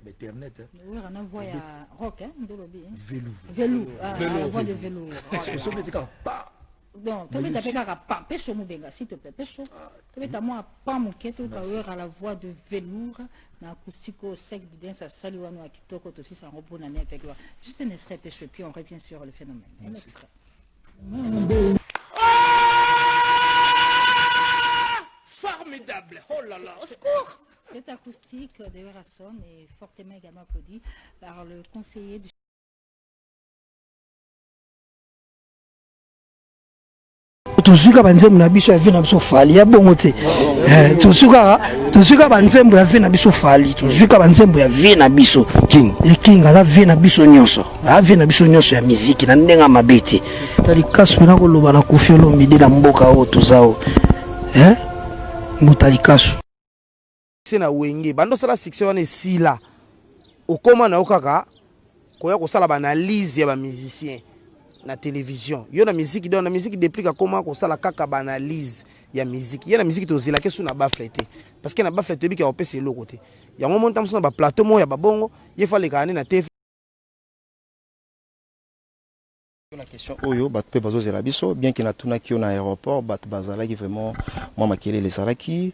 Internet. Oui, on a voix à rock, hein, de lobby. Velours. Velours. La voix de velours. Donc, tu peux taper pas, pêche au benga, s'il te plaît, pêche. Tu peux taper pas mon quête à la voix de velours, na acoustico sec, bien ça saluano à kitoko, aussi ça repose en avec toi. Juste un extrait pêche, puis on revient sur le phénomène. Un extrait. Formidable! Oh là là, au secours! Cette acoustique de Eurasson est fortement également applaudie par le conseiller du tozuka banzembo na biso ya vie na biso fali ya bongo te tozuka banzembo ya vie na biso fali tozuka banzembo ya vie na biso king ala vie na biso nyonso ala vie na biso nyonso ya miziki na ndenga mabe te tali kasu pena koloba na Koffi Olomide na mboka oyo tozao motali kasu na wenge bando sala succès wana esila okoma na okaka koya kosala ba analyse ya ba musicien na télévision yo na musique donc na musique depuis comment kosala kaka ba analyse ya musique ya na musique tozela ke suna ba flete parce que na ba flete biki opesa eloko te ya mo montam suna ba plateau mo ya ba bongo ye fallait ka na TV. La question oyo bat pe bazo zela biso bien que na tuna ki na aéroport bat bazala ki vraiment moi makele les salaki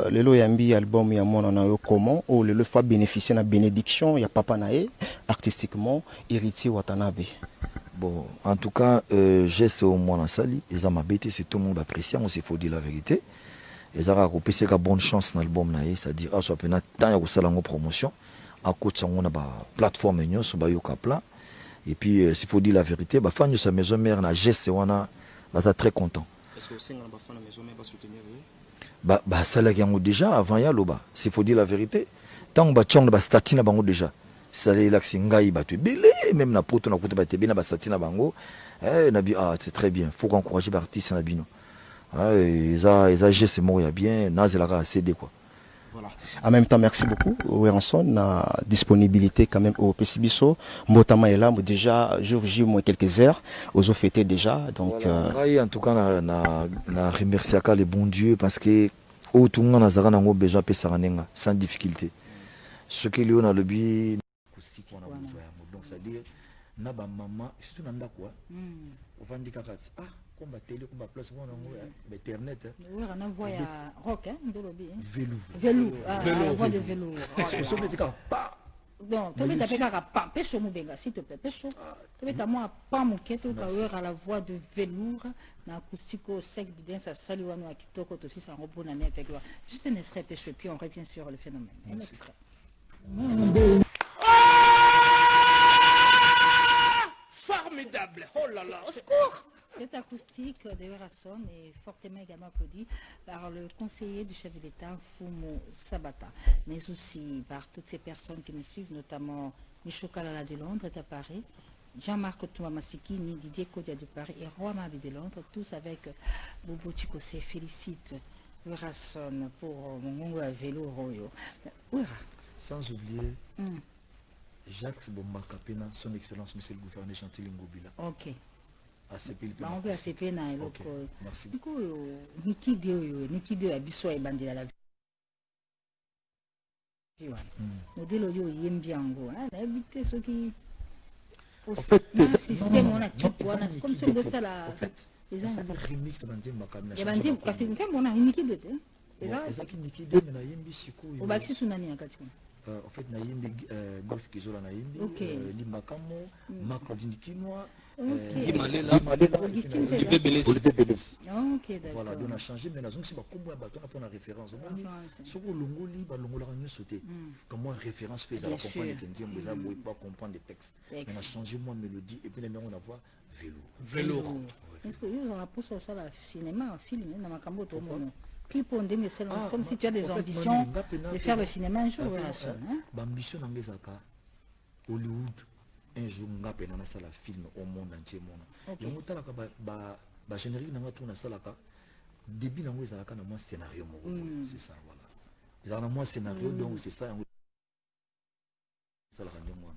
lelo yambi album ya mona na yo comment o lelo fa bénéficier na bénédiction ya papa nae artistiquement héritier Watanabe. Bon, en tout cas, geste au moins en sali, et ça m'a bêté, c'est tout le monde apprécie, on s'il faut dire la vérité. Et ça a coupé c'est bonne chance dans l'album nae, c'est-à-dire à soit peine tant y a ça la promotion, à côté on a ba plateforme union sur ba yoka plan. Et puis s'il faut dire la vérité, bah fan de sa maison mère na geste on a bah très content. Est-ce que c'est dans la fan de maison mère pas soutenir bah ça là yango déjà avant ya loba, s'il faut dire la vérité, tant ba chong ba statina bango déjà. C'est là que singai batu belé même na poto na kuta ba tebe na ba statina bango. Na bi c'est très bien, faut encourager les artistes na bino. Ça geste moi ya bien, na zelaka CD quoi. Voilà. En même temps, merci beaucoup, Weranson, na disponibilité quand même au Pessibiso. Motama est là, déjà, jour J, moins quelques heures, aux fêtés déjà. Donc, voilà. En tout cas, na remercier les bons dieux parce que au tout le monde a besoin de saranenga sans difficulté. Ce qu'il y a dans le but, donc c'est-à-dire, na ba maman, surtout nanda quoi, on va dire comme télé, comme place, on internet. Oui, on a voix à rock, hein, de lobby. Velours. La voix de velours. Donc, tu peux taper pas, pêche au benga, s'il te plaît, pêche. Tu peux taper pas mon quête à la voix de velours, na acoustico sec, bien ça saluano à kitoko, aussi ça repose en avec toi. Juste un extrait, pêche, puis on revient sur le phénomène. Un extrait. Formidable! Oh là là, au secours! Cette acoustique de Eurasson est fortement également applaudie par le conseiller du chef de l'État, Fumo Sabata, mais aussi par toutes ces personnes qui nous suivent, notamment Michou Kalala de Londres est à Paris, Jean-Marc Touamasikini, Didier Kodia de Paris et Roi Mabi de Londres, tous avec Bobo Chikose félicitent Eurasson pour mon vélo Royo. Sans oublier Jacques Bombaka Pena, son excellence, monsieur le gouverneur Chantil Ngobila. Ok. On peut accepter na eloko. Merci. Niki de abiso e bandela la vie. Modèle yo yembi yango. Na éviter ce qui au système on a comme si on ça la les gens remix bandim makamna. Ya bandim parce que ntembo na niki de. Ezaki niki de na yembi sikoyo. Obaki sunani yakati. En fait na yembi golf kizola na yembi limakamo makrodini kinwa Augustine ok d'accord. Voilà, on a changé mais nazong si ba kombo ya bato na pona référence soko longoli ba longola kanyo sauter comment référence fait ça comprendre que nzembo za boy pas comprendre le texte on a changé moi mélodie et puis on a voix velours. Est-ce que vous en pour ça la cinéma film na makambo to mono clip on demi comme si tu as des ambitions de faire le cinéma un jour ambition ngezaka Hollywood un jour ngape na sala film au monde entier mona yango talaka ba générique nanga tuna salaka début nango ezalaka na moi scénario moko c'est ça voilà ezalaka na moi scénario donc c'est ça yango salaka ndemo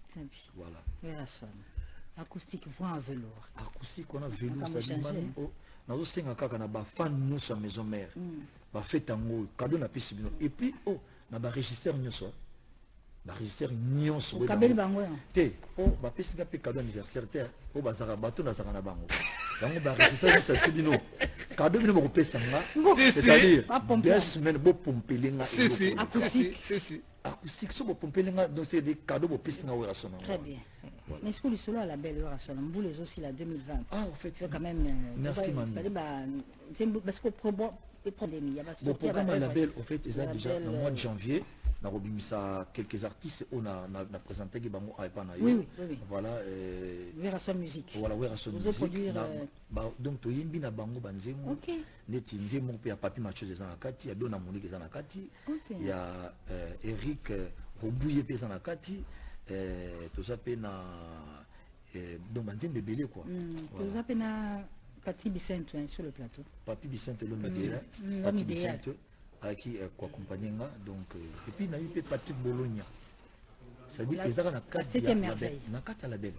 voilà Eurasson acoustique voix en velours acoustique on a velours ça dit mani nazo senga kaka na ba fan nyonso ya maison mère ba fait tango cadeau na pesi bino et puis na ba régisseur nyonso barégisseur nyonso okabeli bango te po bapesinga mpe cadeau anniversaire te po bazaka bato nazaka na bango yango barégisseur nyonso ati bino cadeau bino bokopesa nga c'est-à-dire 2 semaines bopompeli nga acoustique so bopompeli nga donc c'est des cadeaux bopesi nga Werason. Très bien. Mais est-ce que le solo à la belle Werason Mboule est aussi la 2020? Ah, en fait, quand même. Merci, Manu. Parce que pour les pandémies, il y a pas sorti. Le programme à la belle, en fait, ils ont déjà, au mois de janvier, on a remis ça quelques artistes, on a présenté qui bango à Epanayo. Oui. Voilà. Werason musique. Voilà, Werason musique. Donc, tu yimbi na bango banzemo. Ok. Neti nzemo pe ya papi macho des anakati, ya Dona Monique des anakati, il y a Eric Robouye pe des anakati. Tout ça pe na donc banzembe belé quoi. Tout ça pe na Papi Bicente sur le plateau. Papi Bicente l'homme idéal. Papi Bicente à qui quoi accompagner nga donc et puis na eu pe Patrick Bologna. Ça dit que ça na carte na carte à la belle.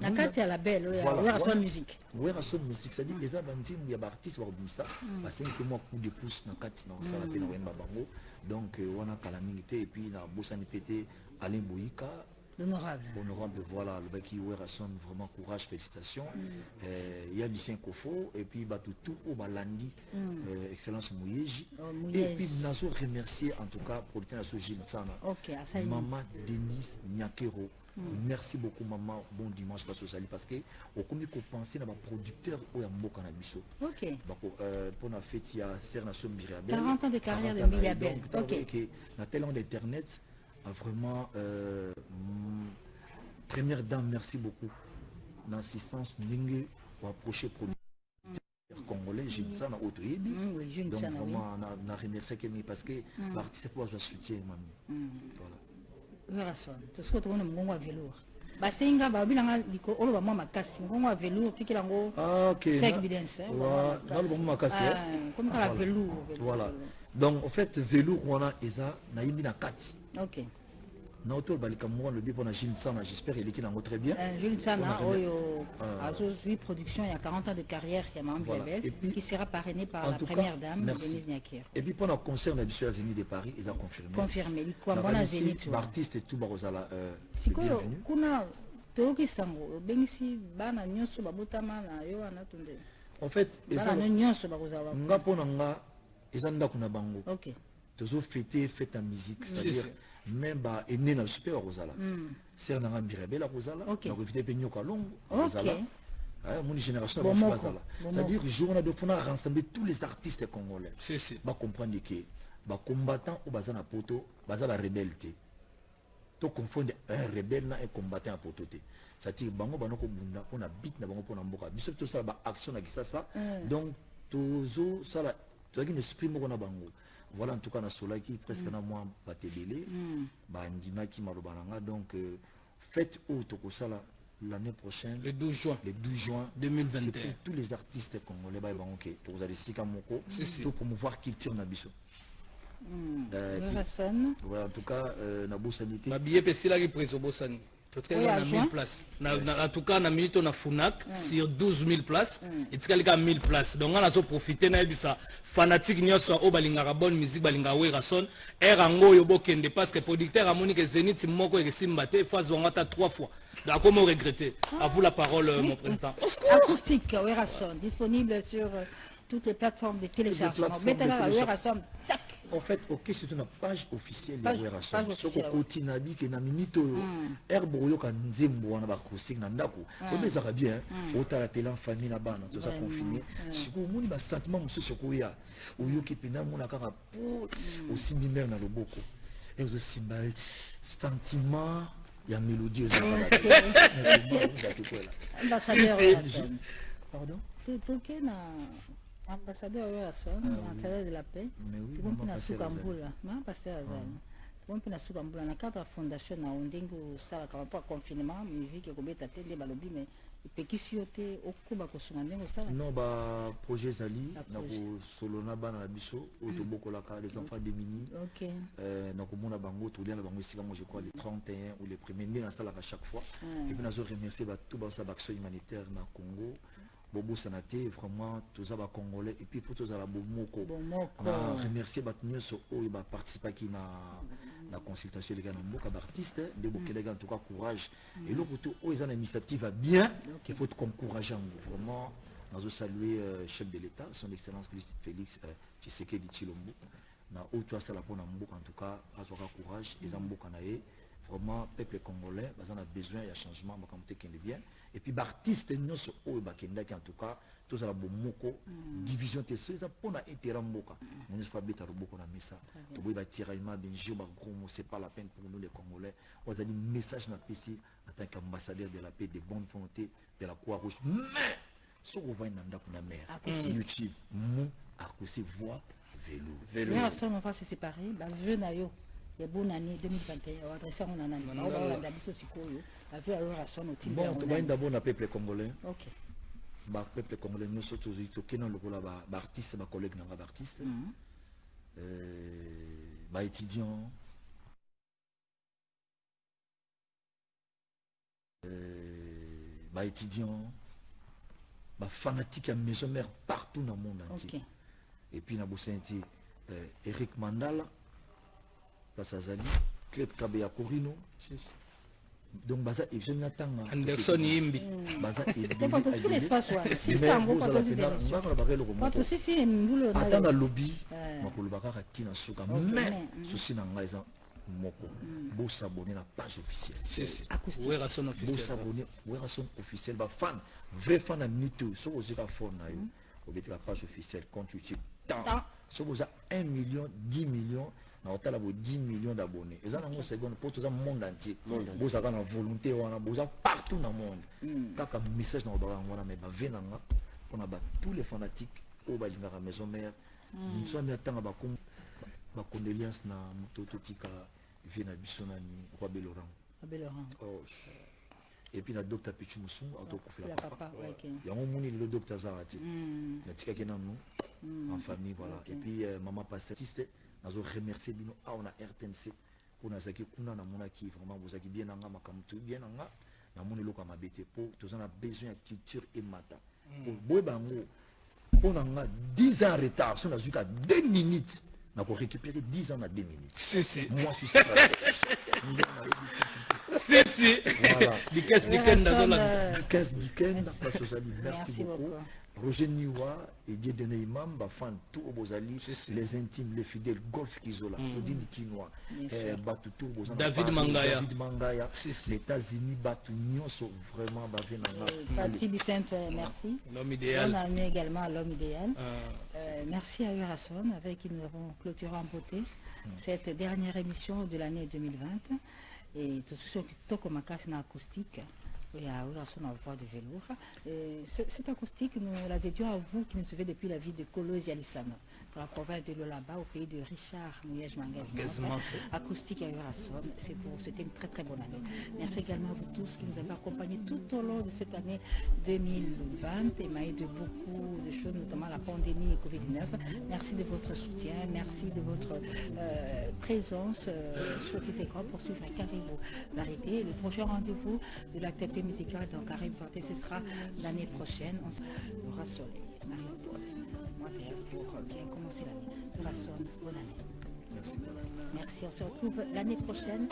Na carte à la belle, Werason musique. Werason musique, ça dit les abantim il y a artistes va ça. Parce que moi coup de pouce na carte na ça la pe na wemba bango. Donc on a calamité et puis na bosani pété Alain Boyika. Honorable, voilà, le mec qui Werason, vraiment courage, félicitations. Il y a Lucien Kofo, et puis tout au Balandi, Excellence Mouyeji. Et puis nous avons remercié en tout cas pour le temps de Gilles Sana. Maman Denise Nyakero. Merci beaucoup maman, bon dimanche parce que au commis qu'on pensait dans le producteur au Yambo Canabiso. Ok. Pour la fête il y a Cernation Mirabel. 40 ans de carrière de Mirabel. Ok. Dans tel an d'internet. Vraiment, première dame, merci beaucoup. L'assistance Ningue pour approcher pour les Congolais, j'ai dit ça dans autre donc vraiment, on a remercié Kémy parce que l'artiste c'est pour jouer soutien, mamie. Voilà. Werason, tout ce que tu as dit, velours. Basenga babilanga liko olo ba mwa makasi ngongo velours tikela ngo c'est évidence dans le moment makasi comme la velours. Voilà. Donc en fait velours on a eza na yimbi na kati. Ok. Na auto balika mo le bipo na Gilles Sana, j'espère il est nango très bien. Gilles Sana oyo Azozui production il y a 40 ans de carrière qui a membre qui sera parrainé par la première dame Denise Nyakero. Et puis pendant le concert de la Zénith de Paris, ils ont confirmé. Confirmé, il quoi bon Zénith. L'artiste et tout barozala sikoyo kuna toki sango bengisi bana nyonso babotama na yo anatonde. En fait, bana nyonso bakozala. Nga pona nga ezanda kuna bango. OK. Tozo fêter fête en musique, c'est-à-dire même ba ene na super Rosala. C'est na Mirabel Rosala, na éviter pe nyoka longo Rosala. Mon génération va Rosala. C'est-à-dire jour on a de fona rassembler tous les artistes congolais. Ba comprendre que ba combattant ou bazana poto, bazala rebelle. To confondre un rebelle na un combattant à poto te. C'est-à-dire bango banoko bunda on a bit na bango pona mboka. Biso to ça ba action na kisasa. Donc tozo sala to qui esprit mo na bango. Voilà en tout cas na solaki presque na moi batebele ba ndima ki malobananga donc faites autre que ça l'année prochaine le 12 juin 2021 c'est pour tous les artistes congolais ba bango to vous allez sika moko pour promouvoir culture na biso voilà en tout cas na bosanité ma billet pesila ki preso bosani on a 1000 places. En tout cas, on a mis on Funac sur 12 000 places. Et tu as 1000 places. Donc, on a profité de ça. Fanatique, nous sommes au Balinga bonne musique, Balinga Werason. Erango Yobokende parce que producteur a monique Zénith, Moko et Simbate, phase où on a 3 fois. Donc, comment regretter? À vous la parole, mon président. Acoustique Werason, disponible sur toutes les plateformes de téléchargement. En fait, ok, c'est une page officielle de Werason. Soko Kotinabi qui na minute herbo yoka nzembo wana ba acoustique na ndako. On les a bien, autant la télé en famille na bana, tout ça confiné. Siko moni ba sentiment musu soko ya. Oyo ki pena mona kaka po aussi mimère na loboko. Et aussi ba sentiment ya mélodie ambassadeur Werason. Pardon? Tout na ambassadeur Werason, ambassadeur de la paix. Tu comprends na Sukambula, non pasteur Azali. Tu comprends na Sukambula na cadre fondation na ondengo sala ka pas confinement, musique ko beta tende balobi mais epekisi yo te okuba kosunga ndengo sala. Non ba projet Zali na ko solona bana na biso otobokolaka les enfants démunis. OK. Na ko mona bango to lien na bango sika moi je crois les 31 ou les premiers nés na sala à chaque fois. Et puis na zo remercier ba tout ba sa action humanitaire na Congo. Bobo Sanate, vraiment, tous les Congolais, et puis il faut tous les Bomoko. Bomoko. Remercier Batnio sur eux, il va participer à la consultation des gars dans beaucoup d'artistes, des beaucoup de gars en tout cas courage. Et l'autre côté, ils ont une initiative à bien, il faut encourager vraiment. Nous allons saluer le chef de l'État, son excellence Félix Tshisekedi Tshilombo. Na autre ça la pour en tout cas, avoir courage, ils ont beaucoup naé. Vraiment, peuple congolais, ils ont besoin de changement, comme tu es bien. Et puis, artistes, nous sommes au Bakenda, en tout cas, tous à Bomoko, division Tessou, ils ont pour la Eteramboka. Nous sommes à Roboko na Messa. Tu vois, tiraillement, Benjio, gros mot, c'est pas la peine pour nous les Congolais. On a un message dans le PC en tant qu'ambassadeur de la paix, de bonne volonté, de la Croix-Rouge. Mais, si vous voyez dans mer, YouTube, mou, à cause voix, vélo. Là, on va se séparer, je n'ai il y a bonne année 2021, on va adresser un année. On va adresser ce qu'on a vu alors à son outil. Bon, tu vas d'abord le peuple congolais. Ok. Le peuple congolais, nous sommes tous dans le rôle d'artistes, de collègues d'artistes, d'étudiants, étudiants, fanatiques à maison mère partout dans le monde entier. Et puis, nous avons Eric Mandala. Sazali, Clete Kabeya Corino, donc baza et je n'attends Anderson Yimbi, baza et pas tout l'espace ouais. Si ça on va pas tout si si mbulo na attends lobby makolo bakaka tina suka mais souci na ngai za moko bo s'abonner na page officielle acoustique ouais son officiel bo s'abonner ouais son officiel ba fan vrai fan na minute so ozika phone na yo obeti la page officielle compte YouTube tant so boza 1 million 10 millions na otala bo 10 millions d'abonnés eza nango seconde pour tout le monde entier boza kana volonté wana boza partout dans le monde kaka message na obara ngona mais ba venanga on a tous les fanatiques au balingara maison mère nous sommes attendre ba condoléances na mutoto tika vena bisonani roi Belorang et puis la docteur Pichu Musu autokufa la papa yango moni le docteur Zarati na tika kena nous en famille voilà et puis maman pastoriste nazo remercier bino on a RTNC pour nazaki kuna na mona qui vraiment vous aki bien nanga makamtu bien nanga na moni loka mabete pour tous on a besoin de culture et mata pour boy bango pour nanga 10 ans retard so nazuka 2 minutes na ko récupérer 10 ans à 2 minutes si moi je suis ça si voilà du caisse dans la caisse place aux amis merci beaucoup Roger Niwa et Dieu de Neymam, Bafan, tout au Bozali, les intimes, les fidèles, Golf Kizola, Claudine Kinoa, Batutu, David Mangaya, les États-Unis, Batu Nyonso, vraiment, Pati Bicente, merci. L'homme idéal. On a mis également l'homme idéal. Merci à Urason, avec qui nous avons clôturé en beauté cette dernière émission de l'année 2020. Et tout ce qui est comme un acoustique. Oui, on a voix de velours. Cette acoustique, nous la dédions à vous qui nous suivez depuis la ville de Kolosi Alisana, dans la province de Lolaba, au pays de Richard Mouyej Mangas. Acoustique à Urasson, c'est pour vous souhaiter une très très bonne année. Merci également à vous tous qui nous avez accompagnés tout au long de cette année 2020, émaillée de beaucoup de choses, notamment la pandémie et Covid-19. Merci de votre soutien, merci de votre présence sur TTCom pour suivre Caribou Variété. Le prochain rendez-vous de l'activité musicale dans Caribou Variété, ce sera l'année prochaine. On aura Soleil, Marie-Paul, moi pour bien commencer l'année. Urasson, bonne année. Merci. Merci, on se retrouve l'année prochaine.